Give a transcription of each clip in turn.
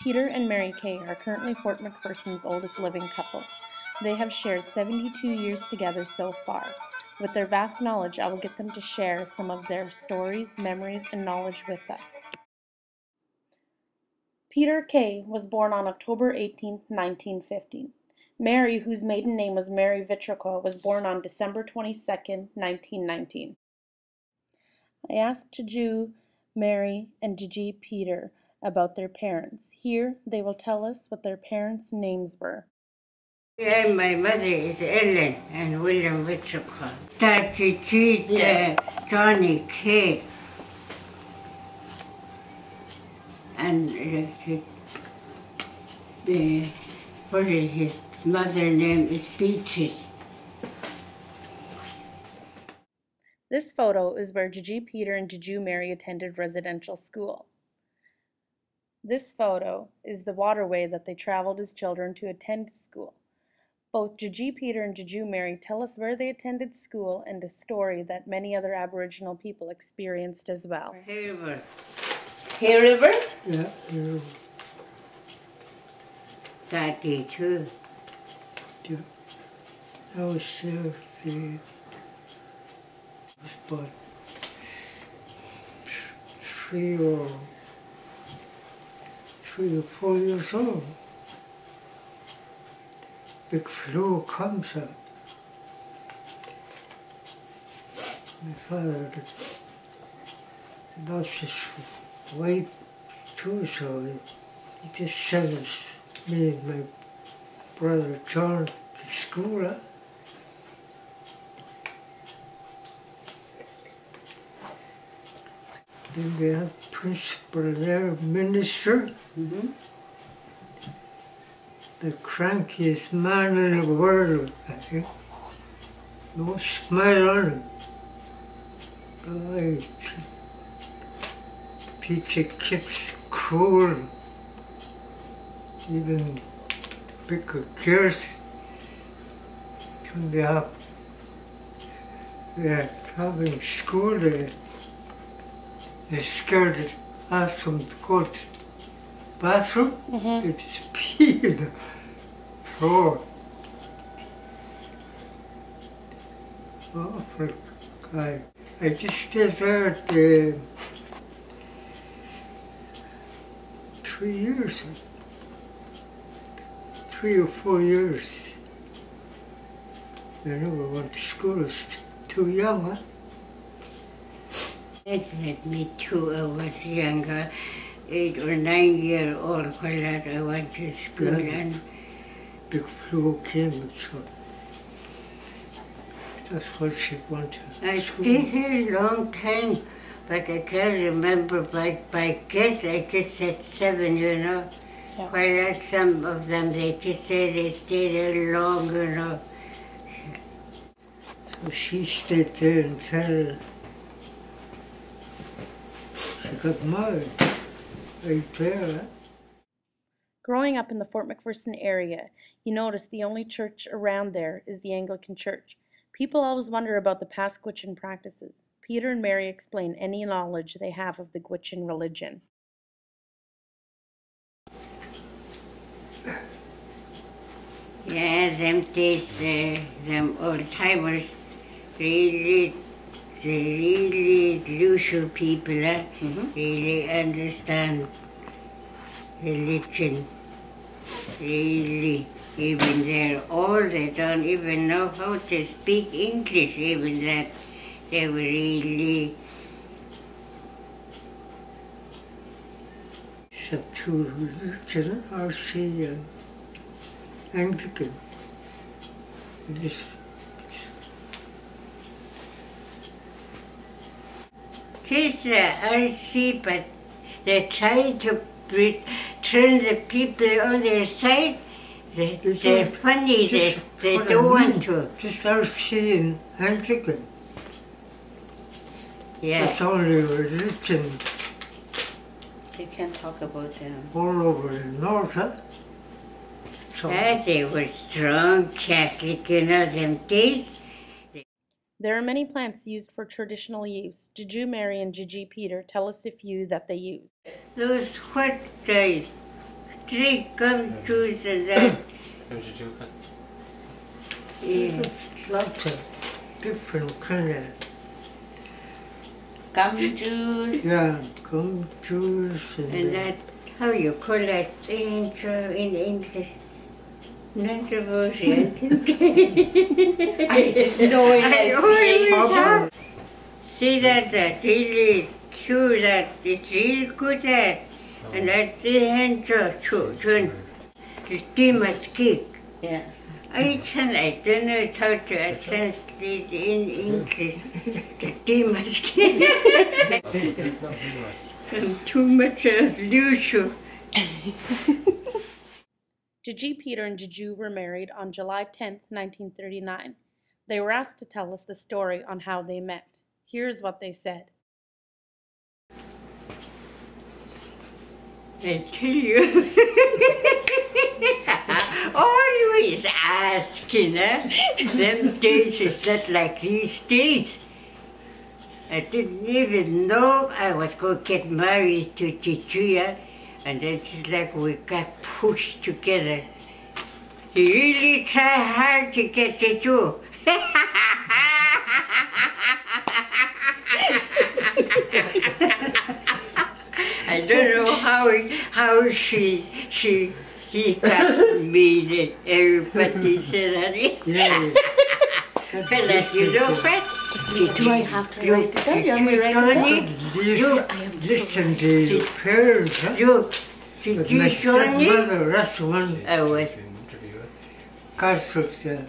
Peter and Mary Kay are currently Fort McPherson's oldest living couple. They have shared 72 years together so far. With their vast knowledge, I will get them to share some of their stories, memories, and knowledge with us. Peter Kay was born on October 18, 1950. Mary, whose maiden name was Mary Vitrico, was born on December 22, 1919. I asked Juju, Mary, and Gigi Peter about their parents. Here, they will tell us what their parents' names were. Yeah, my mother is Ellen and William Vitrico. Dad, Gigi, Johnny Kay. And his mother's name is Beatrice. This photo is where Gigi Peter and Juju Mary attended residential school. This photo is the waterway that they traveled as children to attend school. Both Gigi Peter and Juju Mary tell us where they attended school and a story that many other Aboriginal people experienced as well. Hay River. Hay River? Yeah, yeah. That day too. Yeah. I was there, was about 3 or 4 years old. Big flu comes up. My father lost his weight too, so he just sent us, me and my brother John, to school. Then they had principal there, minister. Mm-hmm. The crankiest man in the world, I think. No smile on him. Oh, teach the kids cruel. Even bigger girls when they're having school there. They're scared to ask them to go to the bathroom. They just pee in the floor. Awful guy. I just stayed there at 3 years. 3 or 4 years. I never went to school. I was too young, huh? It had me too. I was younger, 8 or 9 years old when I went to school. Yeah. And Big flu came and so that's what she wanted. I stayed there a long time, but I can't remember by guess. I just said 7, you know. Yeah. While some of them, they just say they stayed there long, you know. So she stayed there until she got married, right there. Huh? Growing up in the Fort McPherson area, you notice the only church around there is the Anglican Church. People always wonder about the past Gwich'in practices. Peter and Mary explain any knowledge they have of the Gwich'in religion. Yeah, them days, them old timers, really usual people, really understand religion. Really, even they're old, they don't even know how to speak English, even that they were really. It's a two religion, RC and Anglican. It's RC, but they try to turn the people on their side. They're funny, they don't want to. Just RC and Anglican. Yeah. That's only religion You can't talk about them. all over the north, huh? So, They were strong Catholic, you know, them days. There are many plants used for traditional use. Juju Mary and Gigi Peter tell us a few that they use. Those what the tree, gum juice and that. Yeah. It's lots of different kind of, Gum juice. yeah, gum juice And that, how you call that thing in English? Not devotion. I didn't know it I as always being- have. See that really true, that it's really good at. And that's the hand children. The demons kick. Yeah. I don't know how to translate in English. The demons kick. And too much of Lucio. Gigi, Peter, and Juju were married on July 10, 1939. They were asked to tell us the story on how they met. Here's what they said. I tell you, always asking, huh? Them days is not like these days. I didn't even know I was going to get married to Chichuya, and then it's like we got pushed together. He really tried hard to get Chichu. I don't know how he got me that everybody said that. yeah. Fellas, you know what? Do I have to write it down? You want me to write it down? Listen to your parents, huh? Did But you my show me? stepmother, that's the one I was. Catholic,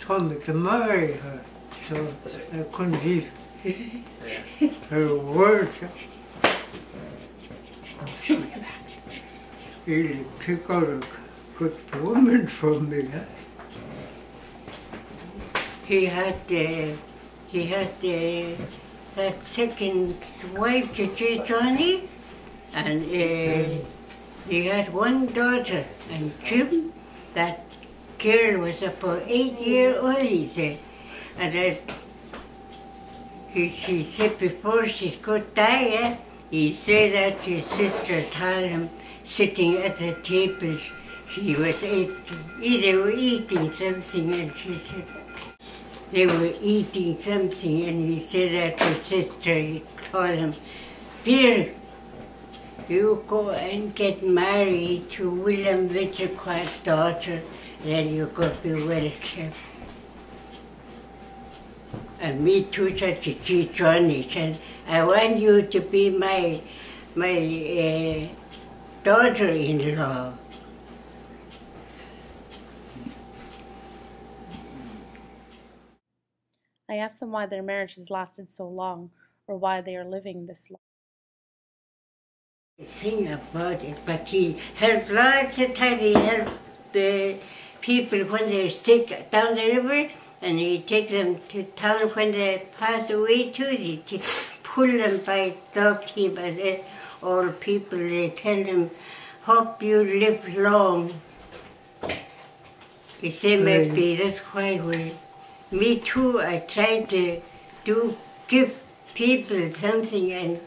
told me to marry her, so I couldn't leave her word. She really picked out a good woman for me. Huh? He had that second wife, Johnny, and he had one daughter, and Jim, that girl was about 8 years old, he said. And he said before she's going to die, he said that his sister told him, sitting at the table, she was either eating something, and she said, they were eating something, and he said that his sister told him, Peter, you go and get married to William Winterquart's daughter, then you're going to be well kept. And me too, such a Johnny, and I want you to be my daughter-in-law. I asked them why their marriage has lasted so long, or why they are living this long. Think about it, but he helped lots of time. He helped the people when they're sick down the river, and he take them to town when they pass away too. He pull them by dog team, and all people they tell them, "Hope you live long." He said, "Maybe that's why we." Me too. I tried to give people something and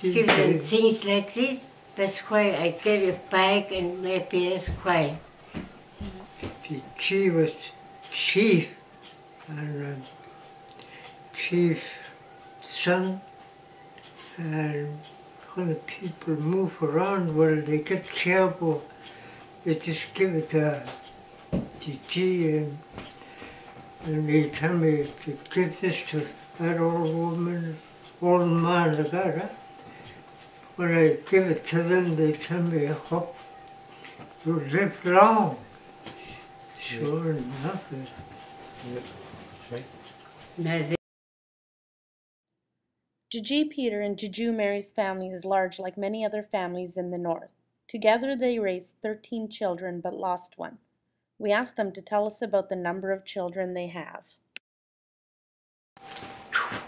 give them things like this. That's why I get it back, and maybe that's why. She was chief, and chief's son, and when the people move around, well, they get careful. They just give it to Gigi, and they tell me to give this to that old woman, old man like that. Huh? When I give it to them, they tell me, I hope you live long. Sure enough. Gigi, Peter, and Juju Mary's family is large like many other families in the north. Together they raised 13 children but lost one. We asked them to tell us about the number of children they have.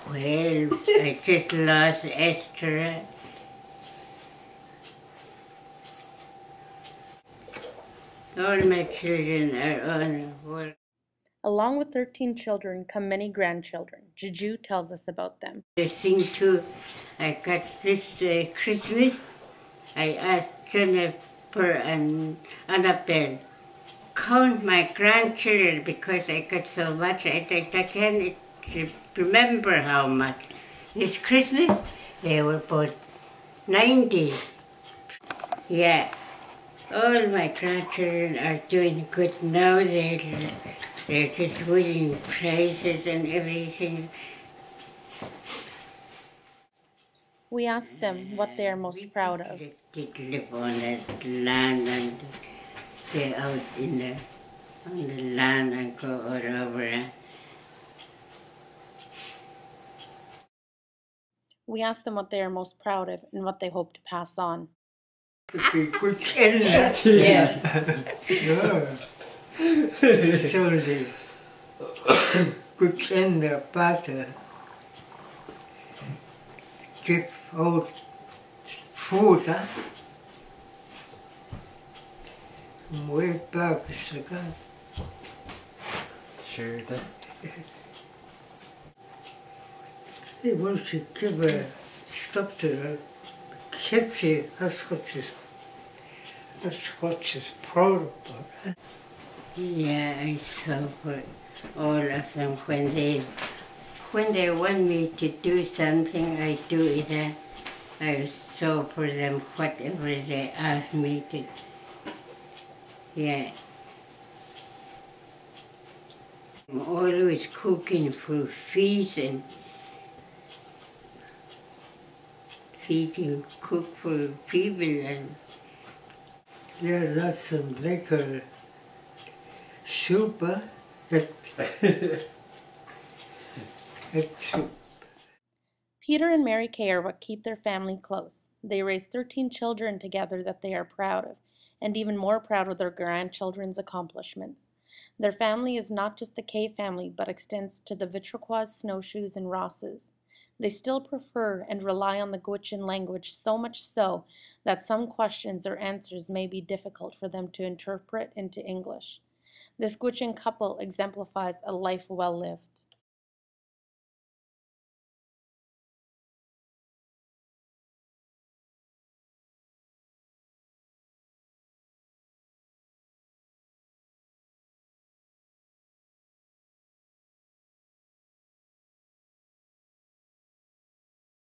12. I just lost Esther. All my children are on work. Along with 13 children come many grandchildren. Juju tells us about them. The thing too, I got this Christmas, I asked Jennifer and Annabelle, count my grandchildren because I got so much. I can't remember how much. This Christmas, they were about 90. Yeah, all my grandchildren are doing good now. They're just winning prizes and everything. We asked them what they are most proud of. They live on that land and stay out on the land and go all over. We asked them what they are most proud of and what they hope to pass on. Be good känna. Så det good känna bättre. Give out food. Way back is the gun. Sure that. He wants to give a stop to the kids here. That's what she's proud about. Yeah, I saw for all of them when they want me to do something, I do it. I saw for them whatever they ask me to. Yeah. I'm always cooking for feast and feeding, cook for people and. Yeah, that's some liquor soup, huh? It's soup. Peter and Mary Kay are what keep their family close. They raised 13 children together that they are proud of, and even more proud of their grandchildren's accomplishments. Their family is not just the Kay family, but extends to the Vitraquois, Snowshoes, and Rosses. They still prefer and rely on the Gwich'in language, so much so that some questions or answers may be difficult for them to interpret into English. This Gwich'in couple exemplifies a life well lived.